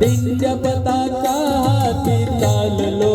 दिंड्या पताका हाती चाललो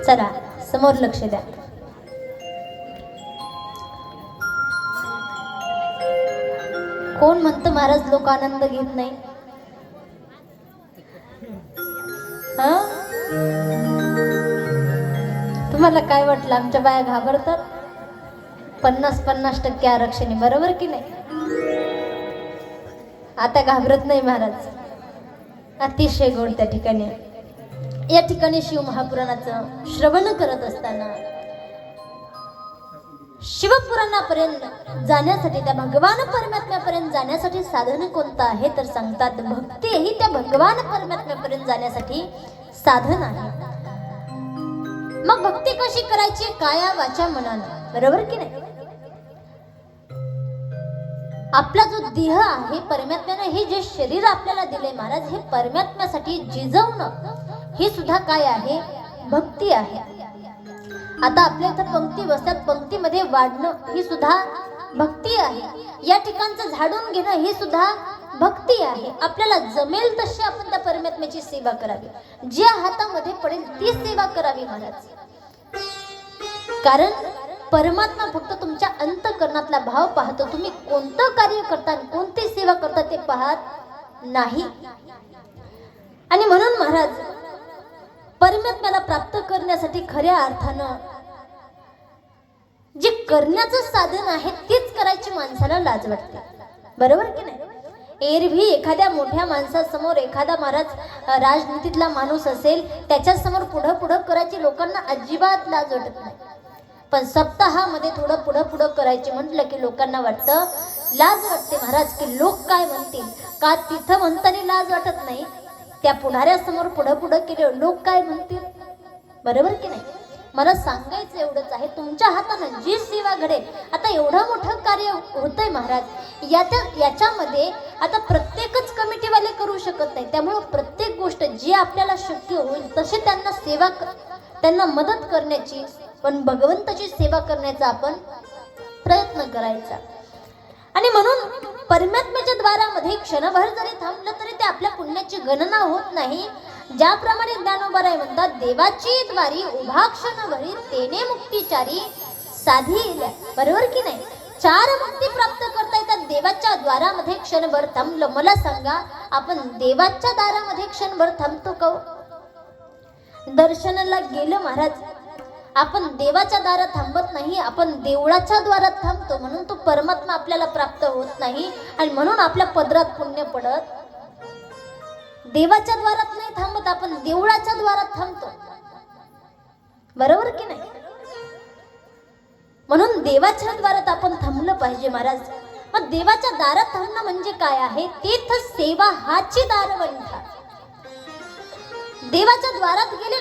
चला समोर लक्ष द्या. कोण म्हणतं महाराज लोक आनंद घेत नाही? तुम्हाला काय वाटलं आमच्या बाया घाबरतात? 50-50% आरक्षण, बरोबर की नाही? आता घाबरत नाही महाराज. अतिशय गोड त्या ठिकाणी. या ठिकाणी शिव महापुराणाचं श्रवण करत असताना शिवपुराणापर्यंत जाण्यासाठी, त्या भगवान परमात्म्यापर्यंत जाण्यासाठी साधन कोणतं आहे तर सांगतात भक्ती ही त्या भगवान परमात्म्यापर्यंत जाण्यासाठी साधन आहे. मग भक्ती कशी करायची? काया वाचा मनानं, बरोबर की नाही? आपला जो देह आहे, परमात्म्याने हे जे शरीर आपल्याला दिले महाराज, हे परमात्म्यासाठी जिजवणं ही सुद्धा काय आहे? भक्ती आहे. आता आपल्या इथं पंक्ती बसतात, पंक्तीमध्ये वाढणं ही सुद्धा भक्ती आहे. या ठिकाणचं झाडून घेणं ही सुद्धा भक्ती आहे. आपल्याला जमेल तशी आपण त्या परमात्म्याची सेवा करावी, ज्या हातामध्ये पडेल ती सेवा करावी महाराज. कारण परमात्मा फक्त तुमच्या अंतःकरणातला भाव पाहतो. तुम्ही कोणतं कार्य करता, कोणती सेवा करता ते पाहत नाही. आणि म्हणून महाराज परमात्म्याला प्राप्त करण्यासाठी खऱ्या अर्थानं जे करण्याचं साधन आहे तेच करायची माणसाला लाज वाटते, बरोबर की नाही? एरवी एखाद्या मोठ्या माणसासमोर एखादा महाराज राजनीतीतला माणूस असेल, त्याच्या समोर पुढं करायची लोकांना अजिबात लाज वाटत नाही. पण सप्ताहामध्ये थोडं पुढं करायचे म्हटलं की लोकांना वाटतं, लाज वाटते महाराज की लोक काय म्हणतील. का तिथं म्हणताना लाज वाटत नाही, त्या पुढाऱ्यासमोर पुढं केले लोक काय म्हणतील, बरोबर की नाही? मला सांगायचं एवढंच आहे, तुमच्या हातानं जी सेवा घडेल. आता एवढं मोठं कार्य होतंय महाराज, याच्यामध्ये आता प्रत्येकच कमिटीवाले करू शकत नाही. त्यामुळं प्रत्येक गोष्ट जी आपल्याला शक्य होईल तसे त्यांना सेवा, त्यांना मदत करण्याची, पण भगवंताची सेवा करण्याचा आपण प्रयत्न करायचा. आणि म्हणून परमात्म्याच्या द्वारामध्ये क्षणभर जरी थांबलं तरी ते आपल्या पुण्याची गणना होत नाही. ज्याप्रमाणे ज्ञानोबाराय म्हणतात, देवाची द्वारी उभा क्षणभरी तेने मुक्तीचारी साधी येल्या, बरोबर की नाही? 4 मुक्ती प्राप्त करता येतात देवाच्या द्वारामध्ये क्षणभर थांबलं. मला सांगा, आपण देवाच्या दारामध्ये क्षणभर थांबतो का? दर्शनाला गेलं महाराज, आपण देवाच्या दारात थांबत नाही, आपण देवळाच्या द्वारात थांबतो. म्हणून तो परमात्मा आपल्याला प्राप्त होत नाही. आणि म्हणून आपल्या पदरात पुण्य पडत. देवाच्या द्वारात नाही थांबत, आपण देवळाच्या द्वारात थांबतो. बरोबर की नाही? म्हणून देवाच्या दारात आपण थांबलं पाहिजे महाराज. मग देवाच्या दारात थांबणं म्हणजे काय आहे? तीर्थ सेवा हाची दारवंठा. देवाच्या द्वारात गेले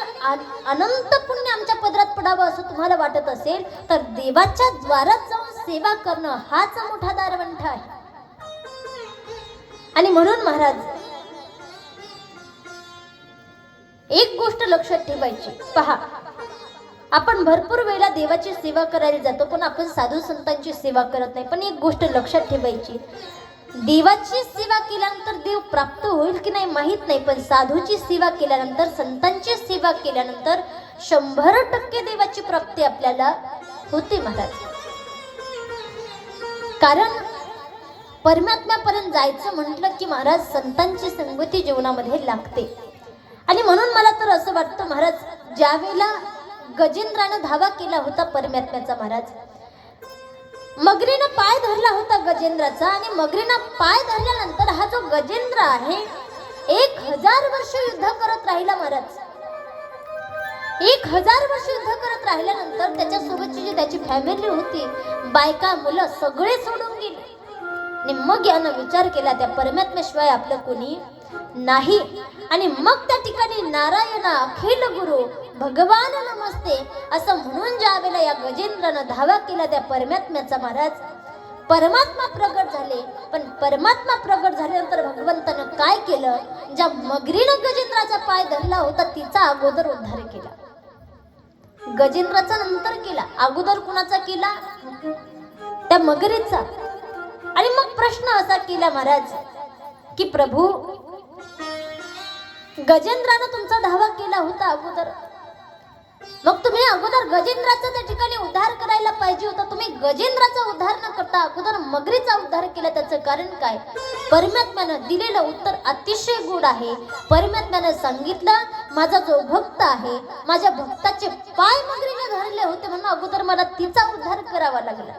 अनंत पुण्य आमच्या पदरात पडावं असं तुम्हाला वाटत असेल तर देवाच्या द्वारात जाऊन सेवा करणं हाच मोठा दारवंठा आहे. आणि म्हणून महाराज एक गोष्ट लक्षात ठेवायची. पहा, आपण भरपूर वेळा देवाची सेवा करायला जातो पण आपण साधू संतांची सेवा करत नाही. पण एक गोष्ट लक्षात ठेवायची, देवाची सेवा केल्यानंतर देव प्राप्त होईल की नाही माहित नाही, पण साधूची सेवा केल्यानंतर, संतांची सेवा केल्यानंतर 100% देवाची प्राप्ती आपल्याला होते महाराज. कारण परमात्म्यापर्यंत जायचं म्हटलं की महाराज संतांची संगती जीवनामध्ये लागते. आणि म्हणून मला तर असं वाटतं महाराज, ज्यावेळेला गजेंद्रानं धावा केला होता परमात्म्याचा महाराज, मगरीनं पाय धरला होता गजेंद्राचा, आणि मगरीनं पाय धरल्यानंतर हा जो गजेंद्र आहे 1000 वर्ष युद्ध करत राहिला महाराज. 1000 वर्ष युद्ध करत राहिल्यानंतर त्याच्यासोबतची जी त्याची फॅमिली होती, बायका मुलं सगळे सोडून गेले. आणि मग यानं विचार केला त्या परमात्म्याशिवाय आपलं कोणी नाही. आणि मग त्या ठिकाणी नारायण अखिल गुरु भगवान नमस्ते असं म्हणून ज्या वेळेला या गजेंद्रानं धावा केला त्या परमात्म्याचा महाराज, परमात्मा प्रगट झाले. पण परमात्मा प्रगट झाल्यानंतर भगवंतानं काय केलं? ज्या मगरीनं गजेंद्राचा पाय धरला होता तिचा अगोदर उद्धार केला. गजेंद्राचा नंतर केला, अगोदर कुणाचा केला? त्या मगरीचा. आणि मग प्रश्न असा केला महाराज की प्रभू, गजेंद्रानं तुमचा धावा केला होता अगोदर, मग तुम्ही अगोदर गजेंद्राचा त्या ठिकाणी उद्धार करायला पाहिजे होता. तुम्ही गजेंद्राचा उद्धार न करता अगोदर मगरीचा उद्धार केला. त्याचं कारण काय? परमात्म्यानं दिलेलं उत्तर अतिशय गोड आहे. परमात्म्यानं सांगितलं, माझा जो भक्त आहे, माझ्या भक्ताचे पाय मगरीने धरले होते म्हणून अगोदर मला तिचा उद्धार करावा लागला.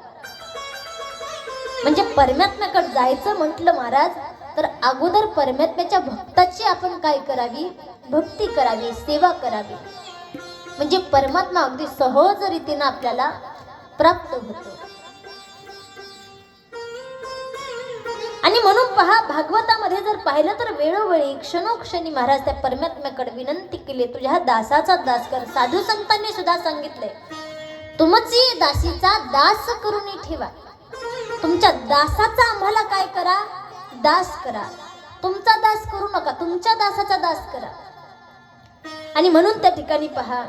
म्हणजे परमात्म्याकडे जायचं म्हटलं महाराज तर अगोदर परमात्म्याच्या भक्ताची आपण काय करावी? भक्ती करावी, सेवा करावी. म्हणजे परमात्मा अगदी सहज रीतीने आपल्याला प्राप्त होतो. आणि म्हणून पहा, भागवतामध्ये जर पाहिलं तर वेळोवेळी क्षणोक्षणी महाराज त्या परमात्म्याकडे विनंती केली, तुझ्या दासाचा दास कर. साधू संतांनी सुद्धा सांगितलंय, तुमची दासीचा दास करून ठेवा. तुमच्या दासाचा आम्हाला काय करा? दास करा. तुमचा दास करू नका, तुमच्या दासाचा दास करा. आणि म्हणून त्या ठिकाणी पहा,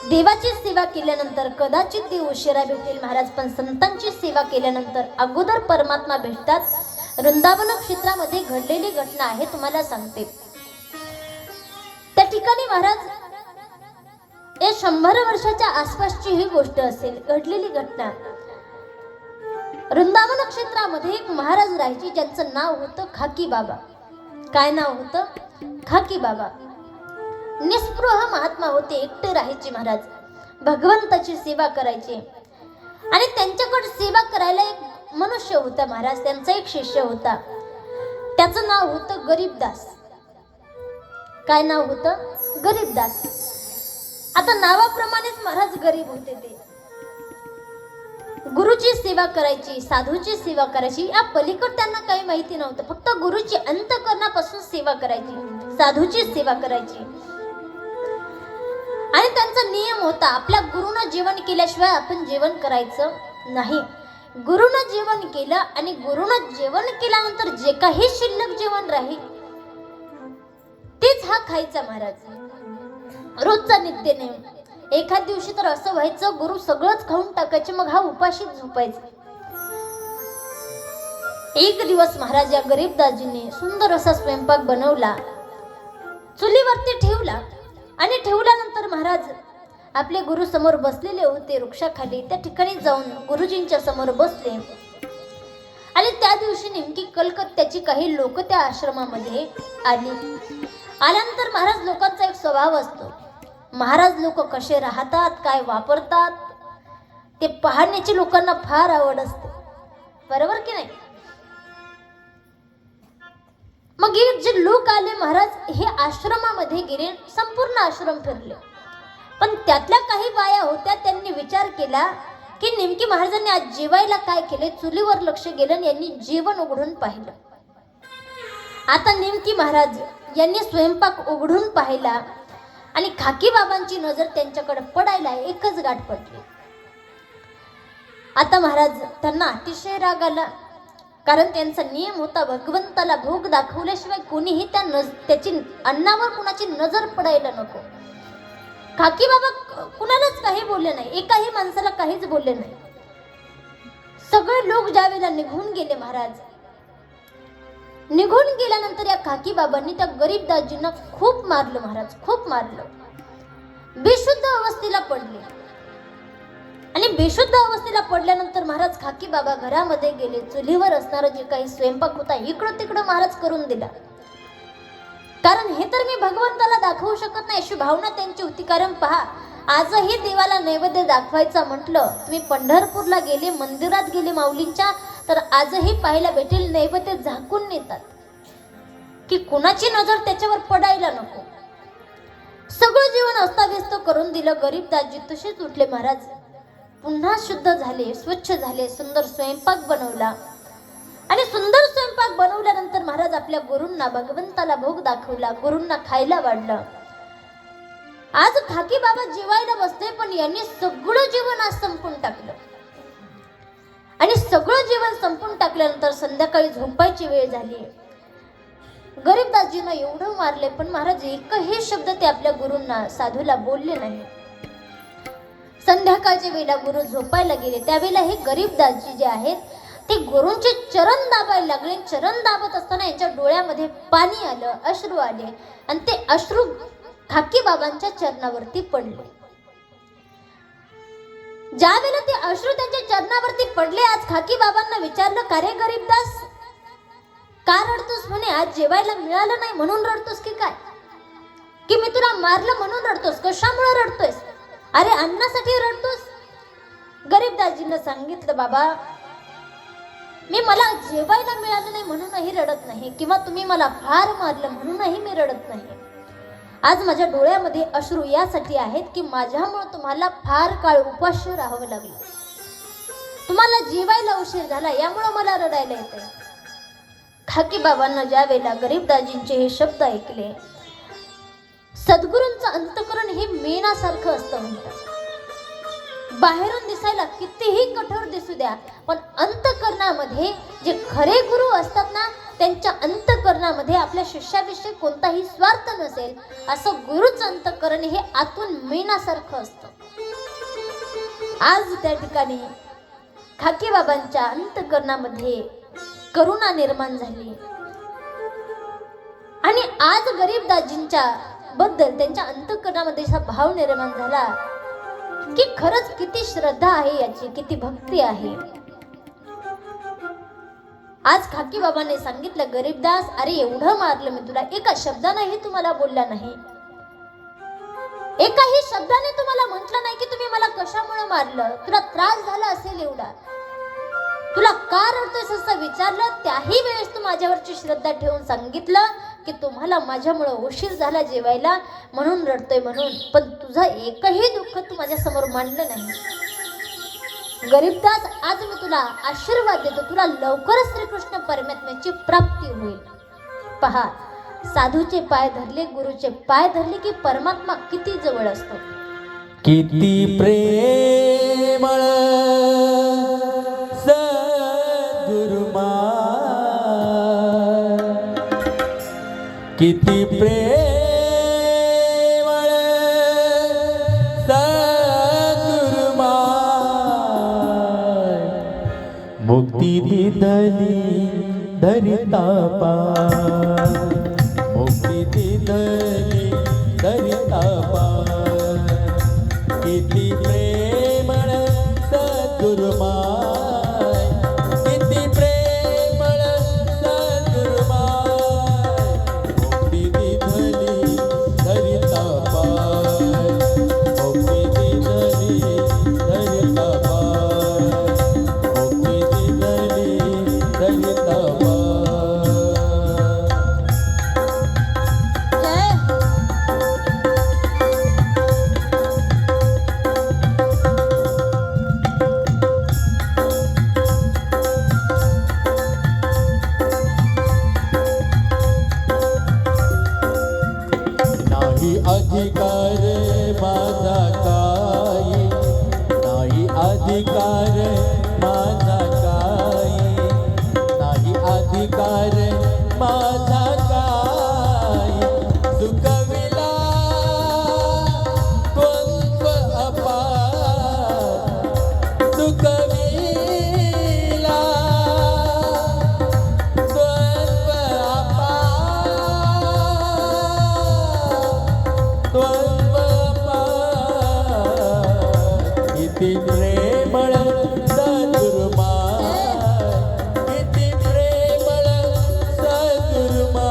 देवाची सेवा केल्यानंतर कदाचित देव उशिरा भेटेल महाराज, पण संतांची सेवा केल्यानंतर अगोदर परमात्मा भेटतात. वृंदावन क्षेत्रामध्ये घडलेली घटना आहे, तुम्हाला सांगते. त्या ठिकाणी महाराज या 100 वर्षाच्या आसपासची ही गोष्ट असेल, घडलेली घटना. वृंदावन क्षेत्रामध्ये एक महाराज राहायचे, ज्यांचं नाव होतं खाकी बाबा. काय नाव होतं? खाकी बाबा. निस्पृह महात्मा होते, एकटे राहायचे महाराज, भगवंताची सेवा करायचे. आणि त्यांच्याकडे सेवा करायला एक मनुष्य होता महाराज, त्यांचा एक शिष्य होता, त्याचं नाव होतं गरीबदास. काय नाव होतं? गरीबदास. आता नावाप्रमाणेच महाराज गरीब होते. ते गुरुची सेवा करायची, साधूची सेवा करायची, या पलीकडे त्यांना काही माहिती नव्हतं. फक्त गुरुची अंतःकरणापासून सेवा करायची, साधूची सेवा करायची. आणि त्यांचा नियम होता, आपल्या गुरुनं जेवण केल्याशिवाय आपण जेवण करायचं नाही. गुरुनं जेवण केलं आणि गुरुनं जेवण केल्यानंतर जे काही शिल्लक जेवण राहील तेच हा खायचा महाराज, रोजचा नित्यनेम. एखाद दिवशी तर असं व्हायचं, गुरु सगळंच खाऊन टाकायचे, मग हा उपाशीच झोपायचा. एक दिवस महाराज या गरीबदासजीने सुंदर असा स्वयंपाक बनवला, चुलीवरती ठेवला. आणि ठेवल्यानंतर महाराज आपले गुरु समोर बसलेले होते वृक्षाखाली. त्या ठिकाणी जाऊन गुरुजींच्या समोर बसले. आणि त्या दिवशी नेमकी कलकत्त्याची काही लोक त्या आश्रमामध्ये आली. आल्यानंतर महाराज लोकांचा एक स्वभाव असतो, महाराज लोक कसे राहतात, काय वापरतात ते पाहण्याची लोकांना फार आवड असते, बरोबर की नाही? मग हे जे लोक आले महाराज हे आश्रमामध्ये गेले, संपूर्ण आश्रम फिरले, पण त्यातल्या काही बाया होत्या, त्यांनी विचार केला की नेमकी महाराजांनी आज जेवायला काय केले. चुलीवर लक्ष गेलं आणि यांनी जेवण उघडून पाहिलं. आता नेमकी महाराज यांनी स्वयंपाक उघडून पाहिला आणि खाकी बाबांची नजर त्यांच्याकडे पडायला एकच गाठ पडली. आता महाराज त्यांना अतिशय राग आला, कारण त्यांचा नियम होता भगवंताला भोग दाखवल्याशिवाय कोणीही त्याची अन्नावर कुणाची नजर पडायला नको. खाकी बाबा कुणालाच काही बोलले नाही, एकाही माणसाला काहीच बोलले नाही. सगळे लोक ज्यावेळेला निघून गेले महाराज, निघून गेल्यानंतर या खाकी बाबांनी त्या गरीब दाजींना खूप मारलं महाराज, खूप मारलं. बेशुद्ध अवस्थेला पडले आणि बेशुद्ध अवस्थेला पडल्यानंतर महाराज खाकी बाबा घरामध्ये गेले. चुलीवर असणारा जे काही स्वयंपाक होता इकडं तिकडं महाराज करून दिला, कारण हे तर मी भगवंताला दाखवू शकत नाही अशी भावना त्यांची होती. कारण पहा, आजही देवाला नैवेद्य दाखवायचा म्हटलं, तुम्ही पंढरपूरला गेले, मंदिरात गेले माऊलींच्या, तर आजही पाहायला भेटेल नैवेद्य झाकून नेतात की कुणाची नजर त्याच्यावर पडायला नको. सगळं जीवन अस्ताव्यस्त करून दिलं. गरीब दाजी तसेच उठले महाराज, पुन्हा शुद्ध झाले, स्वच्छ झाले, सुंदर स्वयंपाक बनवला आणि सुंदर स्वयंपाक बनवल्यानंतर महाराज आपल्या गुरूंना भगवंताला भोग दाखवला, गुरूंना खायला वाढलं. आज खाकी बाबा जेवायला बसले, पण यांनी सगळं जेवण आज संपून टाकलं आणि सगळं जेवण संपून टाकल्यानंतर संध्याकाळी झोपायची वेळ झाली. गरीबदासजींना एवढं मारले, पण महाराज एकही शब्द ते आपल्या गुरूंना साधूला बोलले नाही. संध्याकाळच्या वेळेला गुरु झोपायला गेले, त्यावेळेला हे गरीबदासजी जे आहेत ते गुरूंचे चरण दाबायला लागले. चरण दाबत असताना यांच्या डोळ्यामध्ये पाणी आलं, अश्रू आले आणि ते अश्रू खाकी बाबांच्या चरणावरती पडले. ज्या वेळेला ते अश्रू त्यांच्या चरणावरती पडले, आज खाकी बाबांना विचारलं, का रे गरीबदास, का रडतोस? म्हणे आज जेवायला मिळालं नाही म्हणून रडतोस की काय, की मी तुला मारलं म्हणून रडतोस? कशामुळे रडतोस? अरे अन्नासाठी रडतोस? गरीबदासजींना सांगितलं, बाबा मी मला जेवायला मिळालं नाही म्हणूनही रडत नाही, किंवा तुम्ही मला फार मारलं म्हणूनही मी रडत नाही. आज माझ्या डोळ्यामध्ये अश्रू यासाठी आहेत की माझ्यामुळे तुम्हाला फार काळ उपाशी राहावं लागलं, तुम्हाला जेवायला उशीर झाला, यामुळे मला रडायला येतंय. खाकी बाबांना ज्या वेळेला गरीबदासजींचे हे शब्द ऐकले, सद्गुरूंचं अंतकरण हे मेणासारखं असतं म्हणतात. बाहेरून दिसायला कितीही कठोर दिसू द्या, पण अंतकरणामध्ये जे खरे गुरु असतात ना, त्यांच्या अंतकरणामध्ये आपल्या शिष्याविषयी कोणताही स्वार्थ नसेल, असं गुरुचं अंतकरण हे आतून मेणासारखं असतं. आज त्या ठिकाणी खाकी बाबांच्या अंतकरणामध्ये करुणा निर्माण झाली आणि आज गरीबदासजींच्या बद्दल त्यांच्या अंतकरणामध्ये असा भाव निर्माण झाला की खरंच किती श्रद्धा आहे याची, किती भक्ती आहे. आज खाकी बाबांनी सांगितलं, गरीबदास अरे एवढं मारलं मी तुला, एका शब्दानेही तुम्हाला बोलला नाही, एकाही शब्दाने तुम्हाला म्हटलं नाही की तुम्ही मला कशामुळे मारलं, तुला त्रास झाला असेल एवढा, तुला का रडतोयस असं विचारलं, त्याही वेळेस तू माझ्यावरची श्रद्धा ठेवून सांगितलं की तुम्हाला माझ्यामुळे उशीर झाला जेवायला म्हणून रडतोय म्हणून, पण तुझं एकही दुःख तू माझ्या समोर मांडलं नाही. गरीबदास आज मी तुला आशीर्वाद देतो, तुला लवकरच श्रीकृष्ण परमात्म्याची प्राप्ती होईल. पहा, साधूचे पाय धरले, गुरुचे पाय धरले की परमात्मा किती जवळ असतो. किती प्रेमळ सद्गुरुमा, किती प्रेमळ सद्गुरुमा, मुक्ती दिदली धरिता पाय, मुक्ती दिदली धरिता पाय, किती प्रेमळ सद्गुरुमा, किती प्रेमळ सद्गुरुमा, मुक्ती दिदली धरिता पाय, मुक्ती दिदली धरिता पाय, मुक्ती दिदली धरिता पाय. नाही अधिकार माझा काही, नाही अधिकार माझा काही, नाही अधिकार माझा काही, सुखविला द्वंद्व अपार, सुखविला द्वंद्व अपार, द्वंद्व अपार, किती प्रेमळ सद्गुरुमाय, किती प्रेमळ सद्गुरुमाय,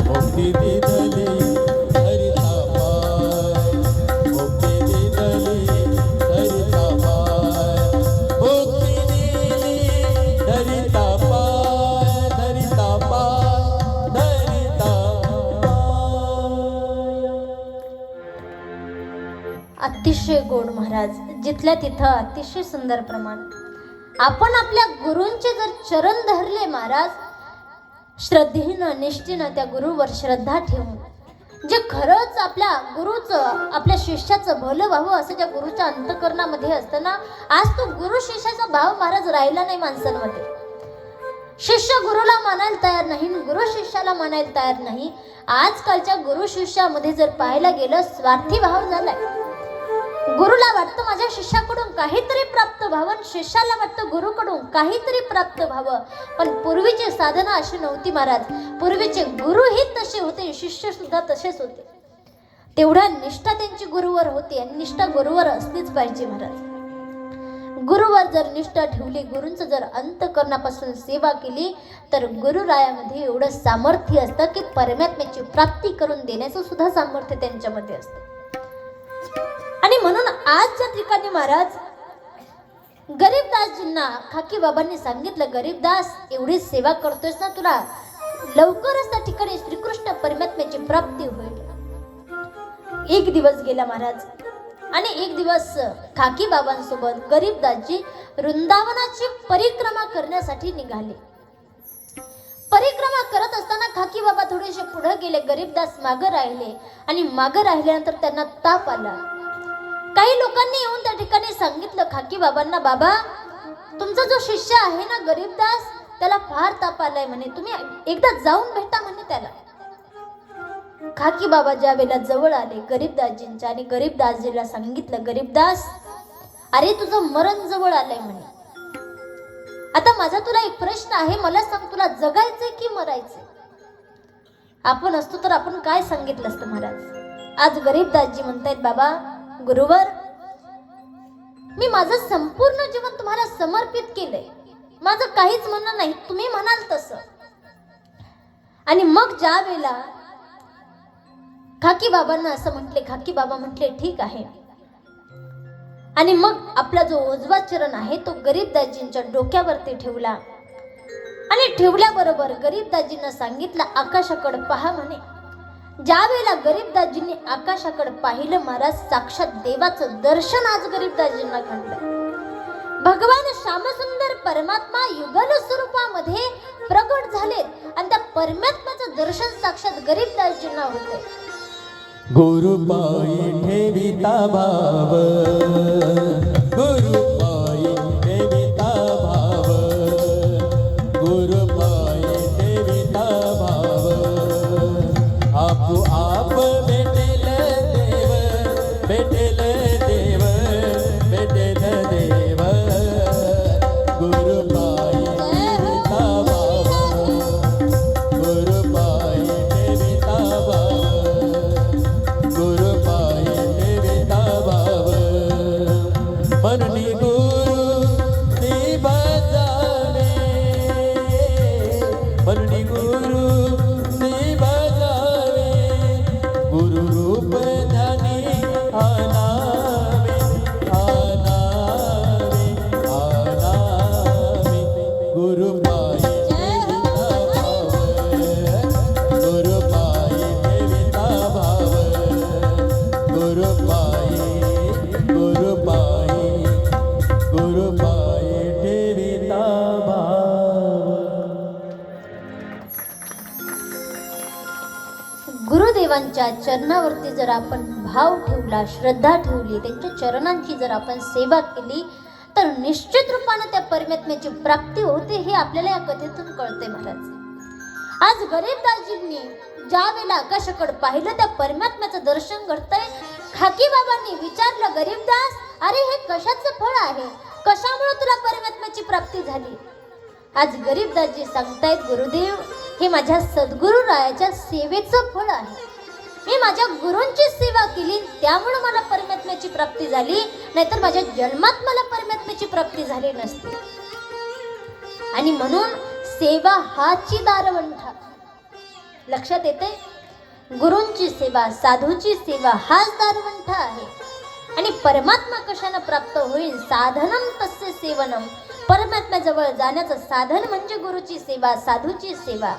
मुक्ती दिली हरिता पाय, मुक्ती दिली हरिता पाय, मुक्ती दिली हरिता पाय, धरिता पाय, धरिता पाय. अतिशय गोड महाराज, जिथल्या तिथं अतिशय सुंदर प्रमाण. आपण आपल्या गुरूंचे जर चरण धरले महाराज, श्रद्धेनं निष्ठेनं त्या गुरुवर श्रद्धा ठेवून, जे खरंच आपल्या गुरुचं आपल्या शिष्याचं भलं व्हावं असं ज्या गुरुच्या अंतःकरणामध्ये असतं ना, आज तो गुरु शिष्याचा भाव महाराज राहिला नाही माणसांमध्ये. शिष्य गुरुला मानायला तयार नाही, गुरु शिष्याला मानायला तयार नाही. आजकालच्या गुरु शिष्यामध्ये जर पाहायला गेलं, स्वार्थी भाव झालाय. गुरुला वाटतं माझ्या शिष्याकडून काहीतरी प्राप्त व्हावं, शिष्याला वाटतं गुरुकडून काहीतरी प्राप्त व्हावं. पण पूर्वीची साधना अशी नव्हती महाराज. पूर्वीचे गुरुही तसे होते, शिष्य सुद्धा तसेच होते. तेवढा निष्ठा त्यांची गुरुवर होती आणि निष्ठा गुरुवर असलीच पाहिजे महाराज. गुरुवर जर निष्ठा ठेवली, गुरूंचं जर अंतःकरणापासून सेवा केली, तर गुरुरायामध्ये एवढं सामर्थ्य असतं की परमात्म्याची प्राप्ती करून देण्याचं सुद्धा सामर्थ्य त्यांच्यामध्ये असतं. आणि म्हणून आजच्या ठिकाणी महाराज गरीबदासजींना खाकी बाबांनी सांगितलं, गरीबदास एवढी सेवा करतोयस ना, तुला लवकरच त्या ठिकाणी श्रीकृष्ण परमात्म्याची प्राप्ती होईल. एक दिवस गेला महाराज आणि एक दिवस खाकी बाबांसोबत गरीबदासजी वृंदावनाची परिक्रमा करण्यासाठी निघाले. परिक्रमा करत असताना खाकी बाबा थोडेसे पुढे गेले, गरीबदास मागे राहिले आणि मागे राहिल्यानंतर त्यांना ताप आला. काही लोकांनी येऊन त्या ठिकाणी सांगितलं खाकी बाबांना, बाबा तुमचा जो शिष्य आहे ना गरीबदास, त्याला फार ताप आलाय म्हणे, तुम्ही एकदा जाऊन भेटा म्हणे त्याला. खाकी बाबा ज्या वेळेला जवळ आले गरीबदासजींच्या आणि गरीबदासजीला सांगितलं, गरीबदास अरे तुझं मरण जवळ आलंय म्हणे. आता माझा तुला एक प्रश्न आहे, मला सांग तुला जगायचंय की मरायचंय? आपण असतो तर आपण काय सांगितलं असतं महाराज? आज गरीबदासजी म्हणतायत, बाबा गुरुवर मी माझं संपूर्ण जीवन तुम्हाला समर्पित केलंय, माझं काहीच म्हणणं नाही, तुम्ही म्हणाल तसं. आणि मग ज्या वेळेला खाकी बाबांना असं म्हटले, खाकी बाबा म्हटले ठीक आहे. आणि मग आपला जो उजवा चरण आहे तो गरीबदासजींच्या डोक्यावरती ठेवला आणि ठेवल्याबरोबर गरीबदासजींना सांगितलं, आकाशाकडे पहा म्हणे. ज्या वेळेला गरीबदासजींनी आकाशाकडे पाहिलं महाराज, साक्षात देवाचं दर्शन आज गरीबदासजींना घडलं. भगवान श्यामसुंदर परमात्मा युगल स्वरूपामध्ये प्रगट झालेत आणि त्या परमात्म्याचं दर्शन साक्षात गरीबदासजींना होते. गुरुपायी ठेविता भाव, गुरुपायी ठेविता भाव, गुरुपायी ठेविता भाव, आपोआप भेटेल देव, भेटेल देव, भेटेल देव. गुरुपायी ठेविता भाव, गुरुपायी ठेविता भाव, गुरुपायी ठेविता भाव. म्हणून गुरु ती बजावे, म्हणून गुरु ती बजावे, गुरु रूप ध्यानी आनावे, आनावे, आनावे. गुरुपायी ठेविता भाव, गुरुपायी ठेविता भाव, गुरुपायी, गुरुपायी, गुरुपायी ठेविता भाव. गुरुदेवांच्या परमात्म्याच्या चरणावरती जर आपण भाव ठेवला, श्रद्धा ठेवली, त्यांच्या चरणांची जर आपण सेवा केली तर निश्चित रूपाने त्या परमात्म्याची प्राप्ती होते, हे आपल्याला या कथेतून कळते महाराज. आज गरीबदासजींनी ज्या वेळेला आकाशाकडे पाहिलं, त्या परमात्म्याचं दर्शन घडतंय. खाकी बाबांनी विचारलं, गरीबदास, अरे हे कशाचं फळ आहे, कशामुळे तुला परमात्म्याची प्राप्ती झाली? आज गरीबदासजी सांगतायत, गुरुदेव, हे माझ्या सद्गुरु रायाच्या सेवेचं फळ आहे. मी माझ्या गुरूंची सेवा केली, त्यामुळे मला परमात्म्याची प्राप्ती झाली, नाहीतर माझ्या जन्मात मला परमात्म्याची प्राप्ती झाली नसती. आणि म्हणून सेवा हाची दारवंठा. लक्षात येते, गुरूंची सेवा, साधूची सेवा हाच दारवंठा आहे. आणि परमात्मा कशाने प्राप्त होईल? साधनम तस्य सेवनम. परमात्म्याजवळ जाण्याचं साधन म्हणजे गुरुची सेवा, साधूची सेवा,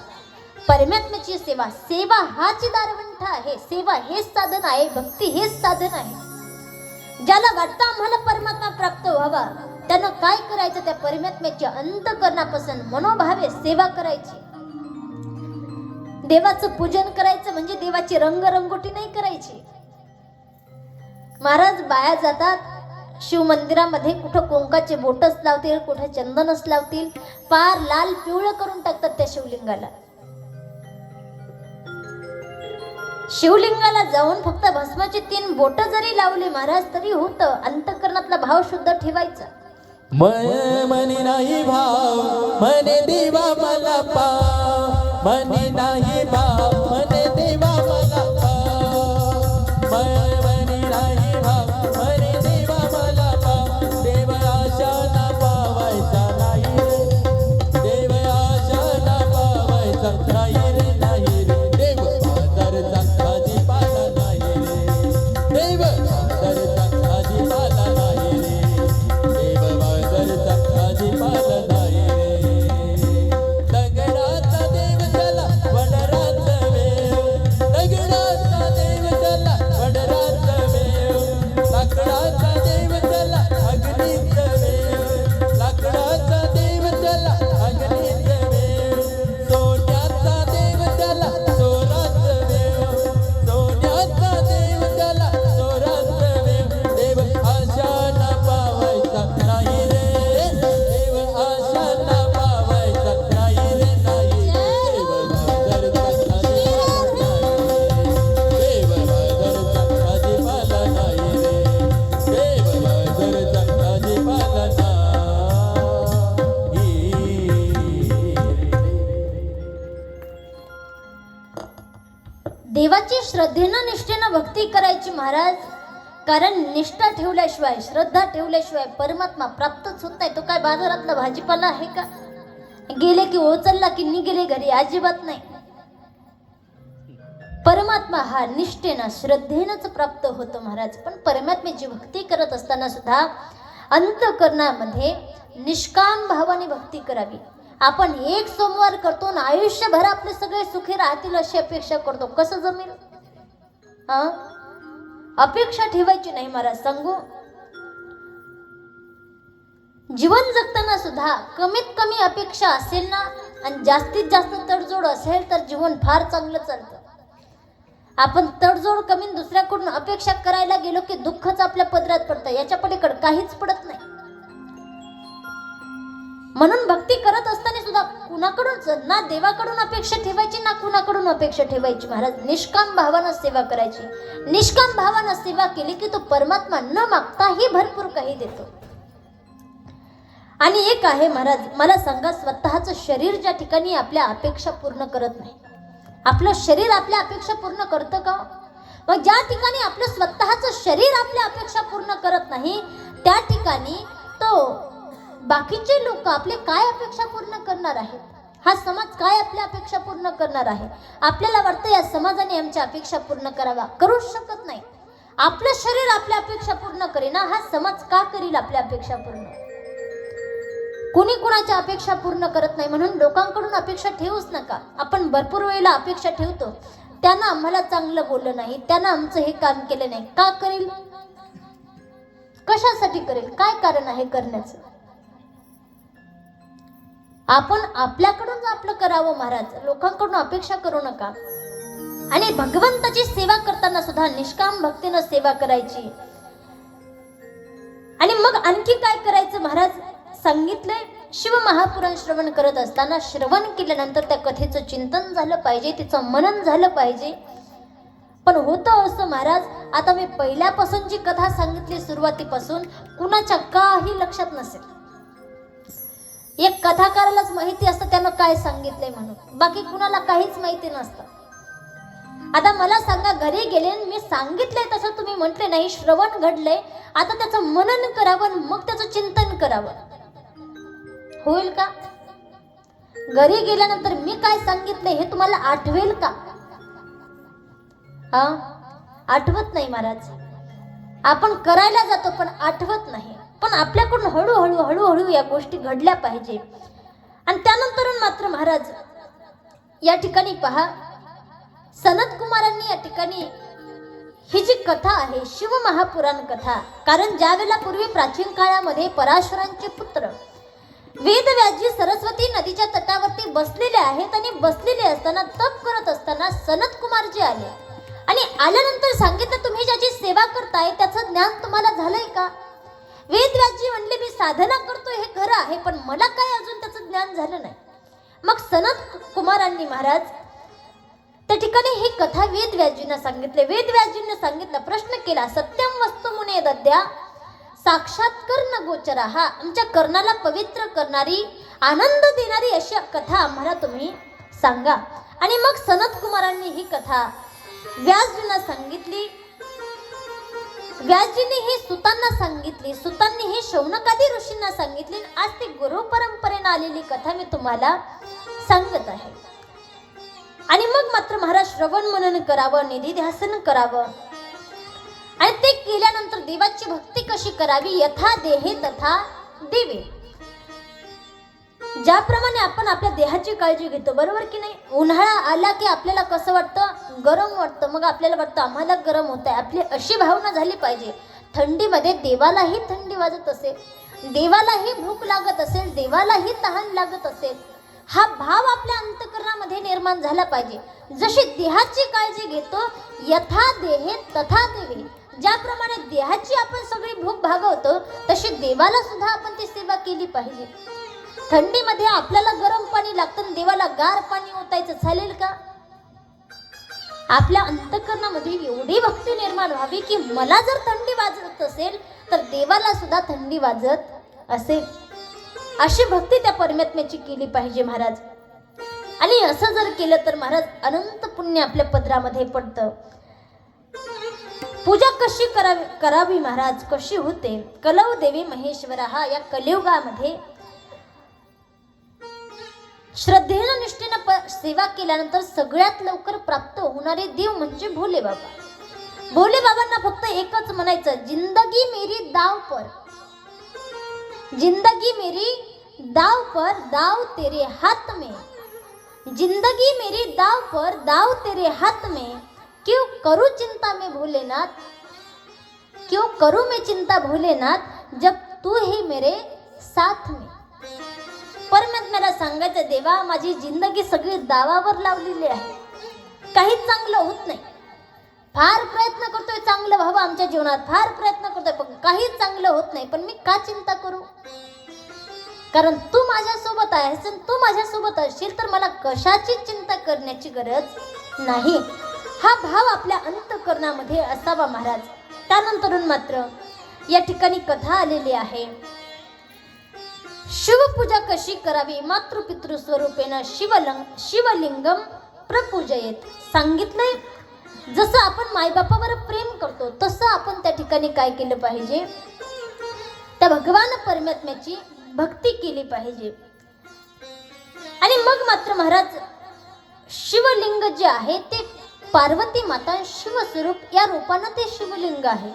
परमात्म्याची सेवा. सेवा हाची दारवंठा आहे. सेवा हेच साधन आहे, भक्ती हेच साधन आहे. ज्याला वाटतं आम्हाला परमात्मा प्राप्त व्हावा, त्यानं काय करायचं? त्या परमात्म्याच्या अंतःकरणापासून मनोभावे सेवा करायची. देवाचं पूजन करायचं म्हणजे देवाची रंगरंगोटी नाही करायची. महाराज, बाया जातात शिव मंदिरामध्ये, कुठं कुंकाचे बोटच लावतील, कुठं चंदनच लावतील, पार लाल पिवळं करून टाकतात त्या शिवलिंगाला. शिवलिंगाला जाऊन फक्त भस्माची 3 बोट जरी लावली महाराज तरी होतं. अंतःकरणातला भाव शुद्ध ठेवायचा. मनी नाही भाव, मने देवा मला पाव, मनी नाही भाव, मने देवा मला पाव, मनी नाही भाव, मने देवा मला पाव. देव आशा ना पावायचा नाही रे, देव आशा ना पावायचा नाही रे, नाही रे. देव बाजारचा भाजीपाला नाही रे, देव बाजारचा भाजीपाला नाही रे, देव बाजारचा भाजीपाला नाही रे. दगडाचा देव त्याला वडराचा वेव, दगडाचा देव त्याला वडराचा वेव, लाकडाचा देव त्याला अग्नीचा वेव, लाकडाचा देव त्याला अग्नीचा वेव, सोन्याचा देव त्याला चोराचा वेव, सोन्याचा देव त्याला चोराचा वेव. देव आशा ना पावायचा नाही रे, देव आशा ना पावायचा नाही रे, नाही. देव बाजारचा भाजीपाला नाही रे, देव बाजारचा भाजीपाला नाही रे, देव बाजारचा भाजीपाला नाही. देवाची श्रद्धेनं निष्ठेनं भक्ती करायची महाराज. कारण निष्ठा ठेवल्याशिवाय, श्रद्धा ठेवल्याशिवाय परमात्मा प्राप्तच होत नाही. तो काय बाजारातला भाजीपाला आहे का? गेले की ओचलला की निघेले घरी, अजिबात नाही. परमात्मा हा निष्ठेनं श्रद्धेनंच प्राप्त होतो महाराज. पण परमात्म्याची भक्ती करत असताना सुद्धा अंतःकरणामध्ये निष्काम भावाने भक्ती करावी. आपण एक सोमवार करतो ना आयुष्यभर आपले सगळे सुखी राहतील अशी अपेक्षा करतो. कसं जमेल? अपेक्षा ठेवायची नाही महाराज. सांगू, जीवन जगताना सुद्धा कमीत कमी अपेक्षा असेल ना आणि जास्तीत जास्त तडजोड असेल तर जीवन फार चांगलं चालतं. आपण तडजोड कमी दुसऱ्याकडून अपेक्षा करायला गेलो की दुःखच आपल्या पदरात पडतं. याच्या पलीकडे काहीच पडत नाही. म्हणून भक्ती करत असताना सुद्धा कुणाकडूनच ना देवाकडून अपेक्षा ठेवायची ना कुणाकडून अपेक्षा ठेवायची महाराज. निष्काम भावानं सेवा करायची. निष्काम भावानं सेवा केली की तो परमात्मा न मागताही भरपूर काही देतो. आणि एक आहे महाराज, मला सांगा, स्वतःचं शरीर ज्या ठिकाणी आपल्या अपेक्षा पूर्ण करत नाही, आपलं शरीर आपल्या अपेक्षा पूर्ण करतं का? मग ज्या ठिकाणी आपलं स्वतःचं शरीर आपल्या अपेक्षा पूर्ण करत नाही त्या ठिकाणी तो बाकीचे लोक आपले काय अपेक्षा पूर्ण करणार आहेत? हा समाज काय आपल्या अपेक्षा पूर्ण करणार आहे? आपल्याला वाटतं या समाजाने आमच्या अपेक्षा पूर्ण करावा, करूच शकत नाही. आपलं शरीर आपल्या अपेक्षा पूर्ण करेना, हा समाज का करील आपल्या अपेक्षा पूर्ण? कुणी कुणाच्या अपेक्षा पूर्ण करत नाही. म्हणून लोकांकडून अपेक्षा ठेवूच नका. आपण भरपूर वेळेला अपेक्षा ठेवतो, त्यानं आम्हाला चांगलं बोललं नाही, त्यानं आमचं हे काम केलं नाही. का करेल? कशासाठी करेल? काय कारण आहे करण्याचं? आपण आपल्याकडून आपलं करावं महाराज. लोकांकडून अपेक्षा करू नका. आणि भगवंताची सेवा करताना सुद्धा निष्काम भक्तीनं सेवा करायची. आणि मग आणखी काय करायचं महाराज सांगितलंय. शिव महापुराण श्रवण करत असताना श्रवण केल्यानंतर त्या कथेचं चिंतन झालं पाहिजे, तिचं मनन झालं पाहिजे. पण होतं असं महाराज, आता मी पहिल्यापासून जी कथा सांगितली सुरुवातीपासून कुणाच्या काही लक्षात नसेल. एक कथाकारालाच माहिती असतं त्यानं काय सांगितलंय म्हणून, बाकी कुणाला काहीच माहिती नसतं. आता मला सांगा, घरी गेले मी सांगितलंय तसं तुम्ही म्हटले नाही, श्रवण घडलंय, आता त्याचं मनन करावं मग त्याचं चिंतन करावं, होईल का? घरी गेल्यानंतर मी काय सांगितलंय हे तुम्हाला आठवेल का? आठवत नाही महाराज. आपण करायला जातो पण आठवत नाही. पण आपल्याकडून हळूहळू हळूहळू या गोष्टी घडल्या पाहिजे. आणि त्यानंतर मात्र महाराज या ठिकाणी पहा, सनत कुमारांनी या ठिकाणी ही जी कथा आहे शिव महापुराण कथा, कारण ज्यावेळेला पूर्वी प्राचीन काळामध्ये पराशरांचे पुत्र वेदव्यासजी सरस्वती नदीच्या तटावरती बसलेले आहेत. आणि बसलेले असताना तप करत असताना सनत कुमारजी आले आणि आल्यानंतर सांगितलं, तुम्ही ज्याची सेवा करताय त्याचं ज्ञान तुम्हाला झालंय का? वेदव्यासजी म्हणले, मी साधना करतोय हे खरं आहे, पण मला काय अजून त्याचं ज्ञान झालं नाही. मग सनत कुमारांनी महाराज त्या ठिकाणी ही कथा वेदव्यासजींना सांगितले. वेदव्यासजींना सांगितलं, प्रश्न केला, सत्यम वस्तु मुने दद्या, साक्षात कर्ण गोचरा, हा आमच्या कर्णाला पवित्र करणारी आनंद देणारी अशी कथा आम्हाला तुम्ही सांगा. आणि मग सनत कुमारांनी ही कथा व्यासजींना सांगितली. व्यासजींनी ही सुतांना सांगितली, सुतांनी ही शौनकादी ऋषींना सांगितली. आज ती गुरु परंपरेने आलेली कथा मी तुम्हाला सांगत आहे. आणि मग मात्र महाराज श्रवण मनन करावं, निधिध्यासन करावं. आणि ते केल्यानंतर देवाची भक्ती कशी करावी, यथा देहे तथा देवे. ज्याप्रमाणे आपण आपल्या देहाची काळजी घेतो, बरोबर की नाही? उन्हाळा आला की आपल्याला कसं वाटतं? गरम वाटतं. मग आपल्याला वाटतं आम्हाला गरम होत आहे, आपली अशी भावना झाली पाहिजे. थंडीमध्ये देवालाही थंडी वाजत असेल, देवालाही भूक लागत असेल, देवालाही तहान लागत असेल, हा भाव आपल्या अंतःकरणामध्ये निर्माण झाला पाहिजे. जशी देहाची काळजी घेतो, यथा देहे तथा देवे, ज्याप्रमाणे देहाची आपण सगळी भूक भागवतो तशी देवाला सुद्धा आपण ती सेवा केली पाहिजे. थंडीमध्ये आपल्याला गरम पाणी लागतं, देवाला गार पाणी ओतायचं, चालेल का? आपल्या अंतःकरणामध्ये एवढी भक्ती निर्माण व्हावी की मला जर थंडी वाजत असेल तर देवाला सुद्धा थंडी वाजत असेल, अशी भक्ती त्या परमात्म्याची केली पाहिजे महाराज. आणि असं जर केलं तर महाराज अनंत पुण्य आपल्या पदरामध्ये पडतं. पूजा कशी करावी महाराज, कशी होते? कलौ देवी महेश्वरा, हा या कलियुगामध्ये श्रद्धेनं निष्ठेनं सेवा केल्यानंतर सगळ्यात लवकर प्राप्त होणारे देव म्हणजे भोले बाबा. भोले बाबांना फक्त एकच म्हणायचं, जिंदगी मेरी दाव पर, जिंदगी मेरी दाव पर, दाव तेरे हाथ में, जिंदगी मेरी दाव पर, दाव तेरे हाथ में, क्यों करूं चिंता में भोलेनाथ, क्यों करूं मैं चिंता भोलेनाथ, जब तू ही मेरे साथ में. परमात्म्याला सांगायचं, देवा माझी जिंदगी सगळी दावावर लावलेली आहे, काहीच चांगलं होत नाही. फार प्रयत्न करतोय चांगलं व्हावं आमच्या जीवनात, फार प्रयत्न करतोय पण काहीच चांगलं होत नाही. पण मी का चिंता करू? कारण तू माझ्यासोबत आहेस. तू माझ्यासोबत असशील तर मला कशाची चिंता करण्याची गरज नाही. हा भाव आपल्या अंतःकरणामध्ये असावा महाराज. त्यानंतरून मात्र या ठिकाणी कथा आलेली आहे, शिवपूजा कशी करावी. मातृपितृ स्वरूपेनं शिवलिंगम प्रपूजयेत. सांगितलंय जसं आपण मायबापावर प्रेम करतो तसं आपण त्या ठिकाणी काय केलं पाहिजे, त्या भगवान परमात्म्याची भक्ती केली पाहिजे. आणि मग मात्र महाराज शिवलिंग जे आहे ते पार्वती माता शिवस्वरूप या रूपानं ते शिवलिंग आहे.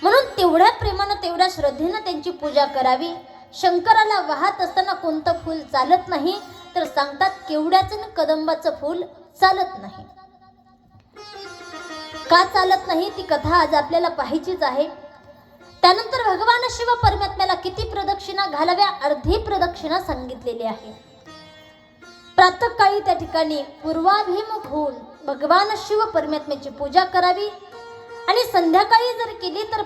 म्हणून तेवढ्या प्रेमानं तेवढ्या श्रद्धेनं त्यांची पूजा करावी. शंकराला वाहत असताना कोणतं फूल चालत नाही, तर सांगतात केवड्याचं आणि कदंबाचं फूल चालत नाही. का चालत नाही ती कथा आज आपल्याला पाहायचीच आहे. त्यानंतर भगवान शिव परमात्म्याला किती प्रदक्षिणा घालाव्या, अर्धी प्रदक्षिणा सांगितलेली आहे. प्रातःकाळी त्या ठिकाणी पूर्वाभिमुख होऊन भगवान शिव परमात्म्याची पूजा करावी आणि संध्याकाळी जर केली तर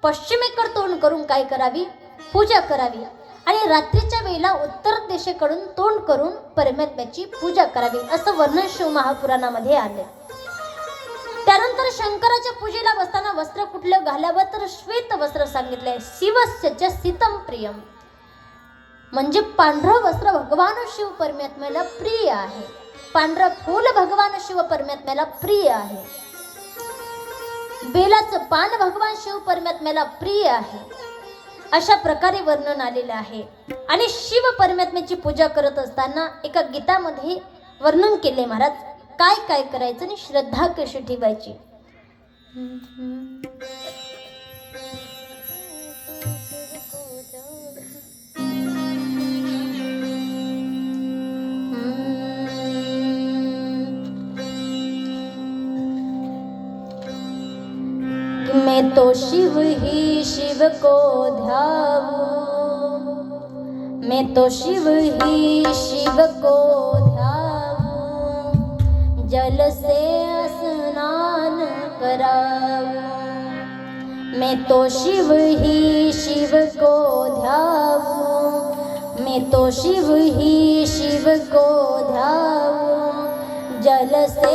पश्चिमेकडे तोंड करून काय करावी? पूजा करावी. आणि रात्रीच्या वेळेला उत्तर दिशेकडून तोंड करून परमात्म्याची पूजा करावी असं वर्णन शिव महापुराणामध्ये आले. त्यानंतर शंकराच्या पूजेला बसताना वस्त्र कुठलं घालावं तर श्वेत वस्त्र सांगितलंय. शिवस्य सीतम प्रियम म्हणजे पांढरं वस्त्र भगवान शिव परमात्म्याला प्रिय आहे. पांढरं फूल भगवान शिव परमात्म्याला प्रिय आहे. बेलाचं पान भगवान शिव परमात्म्याला प्रिय आहे. अशा प्रकारे वर्णन आलेलं आहे. आणि शिव परमात्म्याची पूजा करत असताना एका गीतामध्ये वर्णन केले महाराज काय काय करायचं आणि श्रद्धा कशी ठेवायची. मैं तो शिव ही शिव को ध्याऊं, मैं तो शिव ही शिव को ध्याऊं, जल से स्नान कराऊं. मैं तो शिव ही शिव को ध्याऊं, मैं तो शिव ही शिव को ध्याऊं, जल से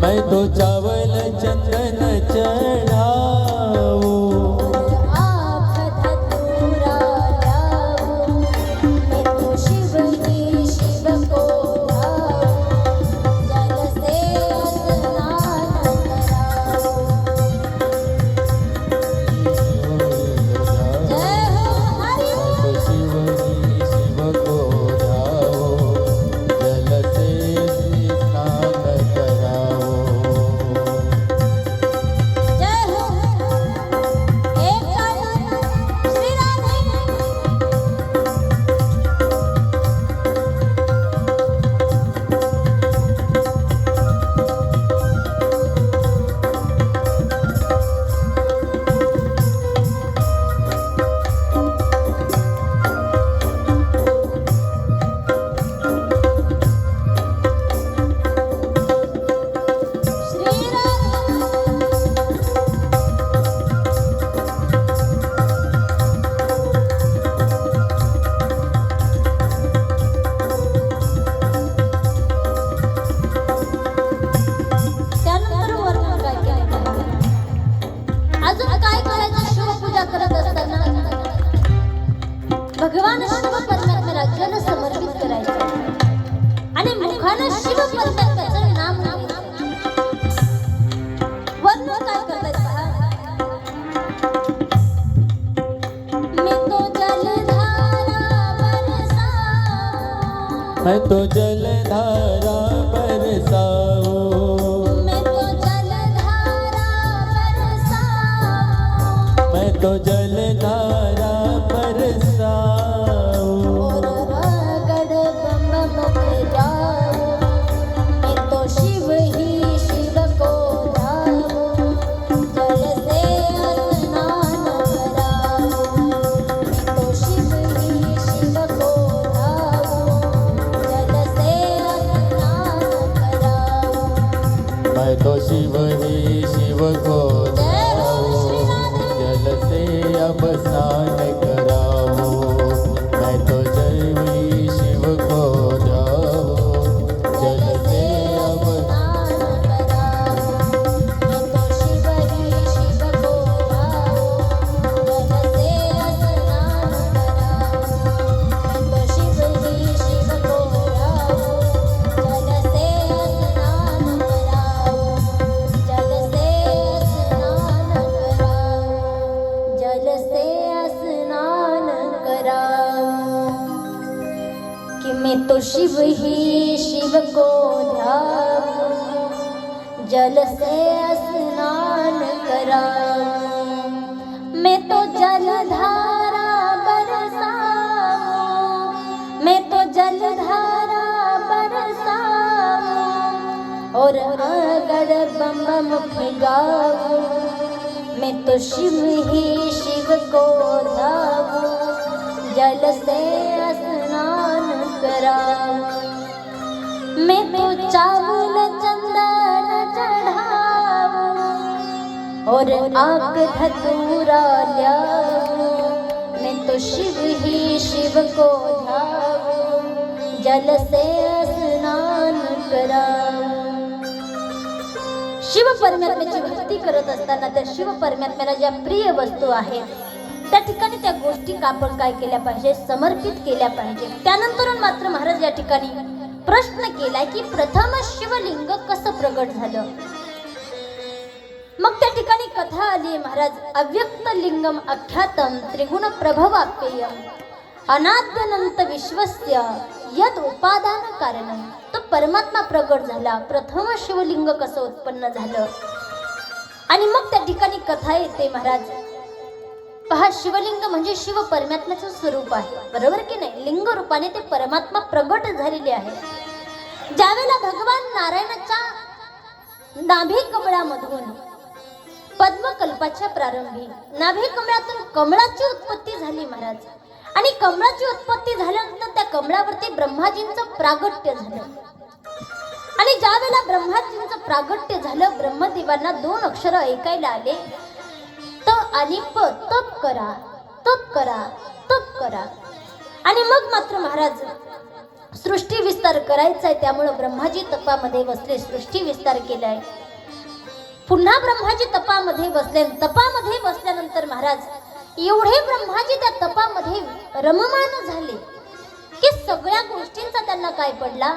मैं तो चावल चंदन चढ़ाऊं, आप धतूरा लाऊं, मैं तो शिव ही शिव को ध्याऊं, जल से स्नान कराऊं. जय हो हरि तो शिव ही शिव को ध्याओ, जल से स्नान कराओ. जय हो एक काल श्री राधे. श्री त्यानंतर वर्णन काय केलं आहे? अजून काय करायचं शिवपूजा करत असताना भगवान शिव परमात्म्याला जल समर्पित करायचे आणि मुखानं शिव परमात्म्याचं नाम घ्यायचं. वर्णन काय करतायत पहा. मैं तो जलधारा मैं तो जलधारा बरसाऊं, मैं तो जलधारा बरसाऊं, मैं तो जलधारा बरसाऊं, और रगड़ बम बम जाऊं, मैं तो शिव ही शिव को धाऊं, जल से स्नान कराऊं, मैं तो शिव ही शिव को धाऊं, जल से स्नान कराऊं। मैं तो शिव ही शिव को जय हो धाऊं, श्रीनाथ। जल से अब स्नान कराऊं, मैं तो शिव ही शिव को धाऊं, जल से अब स्नान कराऊं, मैं तो शिव ही शिव को धाऊं, जल से स्नान कराऊं, मैं तो शिव ही शिव को धाऊं, जल से स्नान कराऊं, जल से स्नान कराऊं, जल से स्नान कराऊं। कि मैं तो शिव ही शिव को ध्याऊं, जल से स्नान कराऊं, मैं तो जलधारा बरसाऊं, मैं तो जलधारा बरसाऊं, और अगर बम बम गाऊं, मैं तो शिव ही शिव को ध्याऊं, जल से स्नान कराऊं, मैं तो चावल चंदन चढ़ाऊं, और आग धतूरा ल्याऊं, मैं तो शिव ही शिव को ध्याऊं, जल से स्नान कराऊं। शिव परमात्म्याची भक्ती करत असताना त्या शिव परमात्म्याला ज्या प्रिय वस्तू आहेत त्या ठिकाणी त्या गोष्टी आपण काय केल्या पाहिजे, समर्पित केल्या पाहिजे. त्यानंतर मात्र महाराज या ठिकाणी प्रश्न केलाय की प्रथम शिवलिंग कसं प्रगट झालं. मग त्या ठिकाणी कथा आली महाराज. अव्यक्त लिंगम अख्यातम त्रिगुण प्रभवाप्ययम अनाद्यनंत विश्वस्य यद उपादान कारणम. तो परमात्मा प्रगट झाला. प्रथम शिवलिंग कसं उत्पन्न झालं. आणि मग त्या ठिकाणी कथा येते महाराज. पहा, शिवलिंग म्हणजे शिव परमात्म्याचं स्वरूप आहे, बरोबर की नाही. लिंग रूपाने ते परमात्मा प्रगट झालेले आहे. ज्यावेळेला भगवान नारायणाच्या नाभी कमळामधून पद्मकल्पाच्या प्रारंभी नाभी कमळातून कमळाची उत्पत्ती झाली महाराज. आणि कमळाची उत्पत्ती झाल्यानंतर त्या कमळावरती ब्रह्माजींचं प्रागट्य झालं. आणि ज्यावेळेला ब्रह्माजींचं प्रागट्य झालं, ब्रह्मदेवांना दोन अक्षर ऐकायला आले, त आणि प. तप करा, तप करा, तप करा. आणि मग मात्र महाराज सृष्टी विस्तार करायचा आहे. त्यामुळे ब्रह्माजी तपामध्ये बसले, सृष्टी विस्तार केलाय. पुन्हा ब्रह्माजी तपामध्ये बसले. तपामध्ये बसल्यानंतर महाराज एवढे ब्रह्माजी त्या तपामध्ये रममाण झाले की सगळ्या गोष्टींचा त्यांना काय पडला,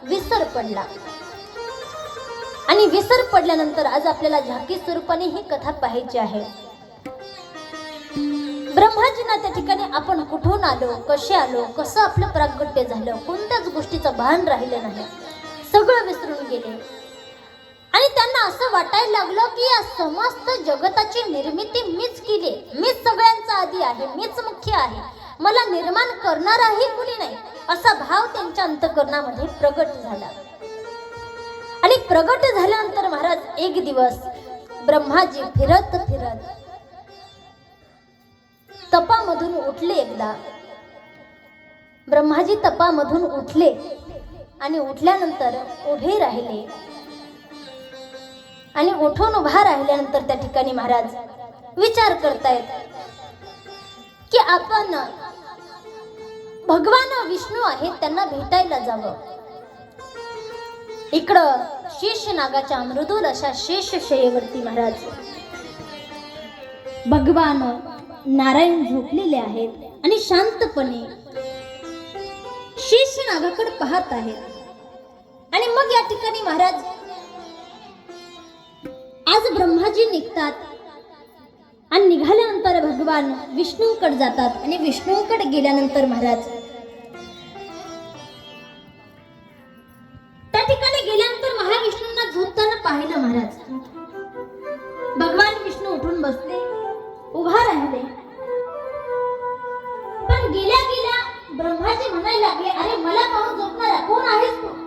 विसर पडला. आणि विसर पडल्यानंतर आज आपल्याला झाकी स्वरूपाने ही कथा पाहायची आहे. ब्रह्माजींना त्या ठिकाणी आपण कुठून आलो, कसे आलो, कसं आपलं प्रागट्य झालं, कोणत्याच गोष्टीचं भान राहिलं नाही. सगळं विसरून गेले. आणि त्यांना असं वाटायला लागलं की या समस्त जगताची निर्मिती मीच केली, मीच सगळ्यांचा आधी आहे, मीच मुख्य आहे, मला निर्माण करणाराही कुणी नाही, असा भाव त्यांच्या अंतःकरणामध्ये प्रगट झाला. आणि प्रगट झाल्यानंतर महाराज एक दिवस ब्रह्माजी फिरत फिरत तपामधून उठले. एकदा ब्रह्माजी तपामधून उठले आणि उठल्यानंतर उभे राहिले. आणि उठून उभा राहिल्यानंतर त्या ठिकाणी महाराज विचार करतायत की आपण भगवान विष्णू आहेत, त्यांना भेटायला जावं. इकडं शेषनागाच्या मृदुल अशा शेषशयेवरती महाराज भगवान नारायण झोपलेले आहेत आणि शांतपणे शेषनागाकडे पाहत आहेत. आणि मग या ठिकाणी महाराज आज ब्रह्माजी निघतात आणि निघाल्यानंतर भगवान विष्णूकडे जातात. आणि विष्णूकडे गेल्यानंतर महाराज ठिकाणी गेल्यानंतर महाविष्णूंना झोपताना पाहिलं महाराज. भगवान विष्णू उठून बसले, उभा राहिले. पण गेल्या गेल्या ब्रह्माजी म्हणायला लागले, अरे मला पाहून झोपणारा कोण आहेस तू?